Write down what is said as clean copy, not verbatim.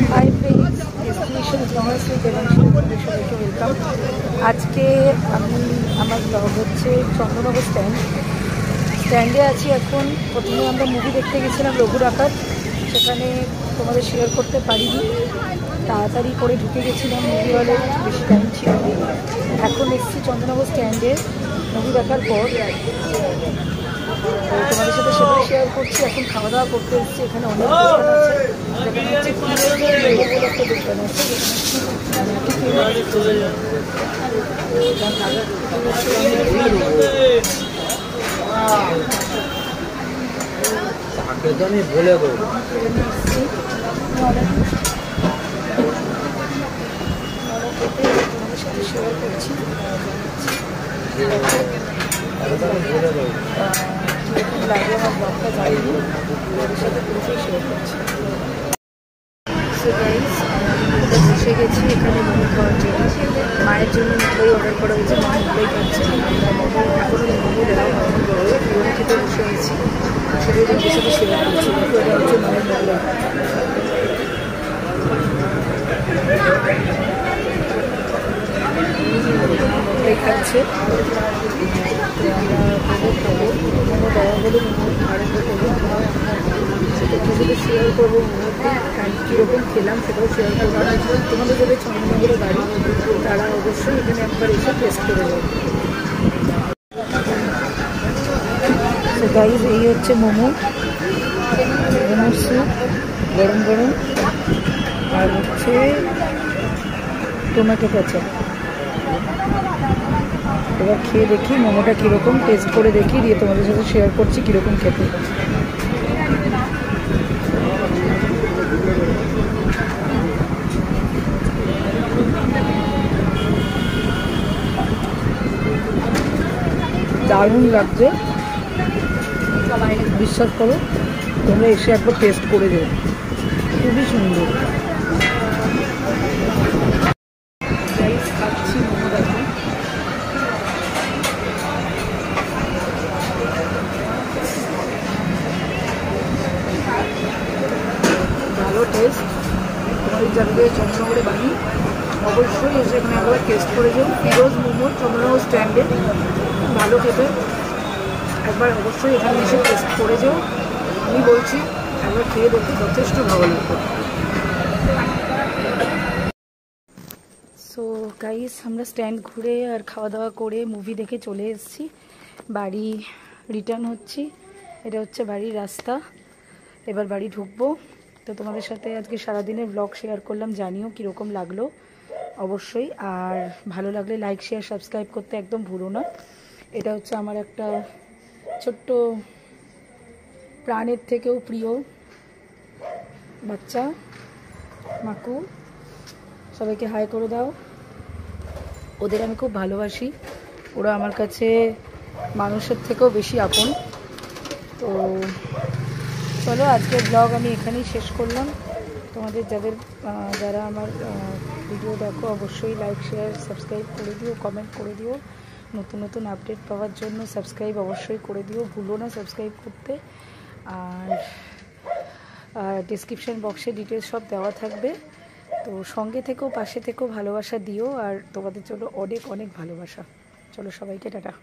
Hi friends, destination জমাসি Debanshi সবাইকে welcome. আজকে আমি আমার ব্লগ হচ্ছে চন্দ্রনগর স্ট্যান্ডে আছি এখন। প্রথমে আমরা মুভি দেখতে গেছিলাম রঘু ডাকাত, সেখানে তোমাদের শেয়ার করতে পারিনি, তাড়াতাড়ি করে ঢুকে গেছিলাম মুভি হলে, বেশি টাইম ছিল না। এখন এসেছি চন্দ্রনগর স্ট্যান্ডে মুভি দেখার পর, তোমাদের সাথে সেটাই শেয়ার করছি। এখন খাওয়া দাওয়া করতে এসেছি, এখানে অনেক দোকান আছে, যেখানে হচ্ছে একটা দোকান আছে বলে দেবো তোমাদের সাথে শেয়ার করছি। লাগে আমার ব্লগটা যাইনি, ওদের সাথে পুরোটাই শেয়ার করছি। সো গাইস, এসে গেছি এখানে মোমো খাওয়ার জন্য। মায়ের জন্য মোমোই অর্ডার করা হয়েছে, মা মোমোই খাচ্ছে। এখনও মোমো দেওয়া হয়নি, মোমো খেতে বসে হয়েছি, সেটাই ওদের সাথে শেয়ার করছি। এটা হচ্ছে মায়ের মোমো, মোমোই খাচ্ছে। আমরা মোমো খাবো, মোমো দেওয়া হলে মোমো আরম্ভ করবো। তোমাদের সাথে শেয়ার করবো মোমোতে অ্যান্ড কীরকম খেলাম সেটাও শেয়ার করবো। তোমাদের যাদের চন্দ্রনগরে বাড়ি তারা অবশ্যই এখানে একবার এসে টেস্ট করে যাবে। তো গাইজ, এই হচ্ছে মোমোর স্যুপ, গরম গরম, আর হচ্ছে টমেটো কেচাপ। এবার খেয়ে দেখি মোমোটা কীরকম, টেস্ট করে দেখি, দিয়ে তোমাদের সাথে শেয়ার করছি কীরকম খেতে। দারুণ লাগছে, বিশ্বাস করো, তোমরা এসে একবার টেস্ট করে দেবে, খুবই সুন্দর। খাচ্ছি মোমো, দেখো ভালো টেস্ট। তোমাদের যাদের চন্দ্রনগরে বাড়ি অবশ্যই এসে এখানে একবার টেস্ট করে যাও। ফিরোজ মোমো, চন্দ্রনগর স্ট্যান্ডে, ভালো খেতে। একবার অবশ্যই এখানে এসে টেস্ট করে যাও, আমি বলছি একবার খেয়ে দেখতে যথেষ্ট ভালো লাগবে। সো গাইস, আমরা স্ট্যান্ড ঘুরে আর খাওয়া দাওয়া করে মুভি দেখে চলে এসেছি, বাড়ি রিটার্ন হচ্ছি। এটা হচ্ছে বাড়ির রাস্তা, এবার বাড়ি ঢুকবো। তো তোমাদের সাথে আজকে সারাদিনের ব্লগ শেয়ার করলাম, জানিও কীরকম লাগলো অবশ্যই। আর ভালো লাগলে লাইক শেয়ার সাবস্ক্রাইব করতে একদম ভুলো না। এটা হচ্ছে আমার একটা ছোট্ট প্রাণের থেকেও প্রিয় বাচ্চা মাকু, সবাইকে হাই করে দাও। ওদের আমি খুব ভালোবাসি, ওরা আমার কাছে মানুষের থেকেও বেশি আপন। তো চলো, আজকের ব্লগ আমি এখানেই শেষ করলাম। তোমাদের যারা আমার ভিডিও দেখো অবশ্যই লাইক শেয়ার সাবস্ক্রাইব করে দিও, কমেন্ট করে দিও। নতুন নতুন আপডেট পাওয়ার জন্য সাবস্ক্রাইব অবশ্যই করে দিও, ভুলো না সাবস্ক্রাইব করতে। আর ডেসক্রিপশন বক্সে ডিটেলস সব দেওয়া থাকবে। তো সঙ্গে থেকেও, পাশে থেকেও, ভালোবাসা দিও। আর তোমাদের জন্য অনেক অনেক ভালোবাসা। চলো, সবাইকে টাটা।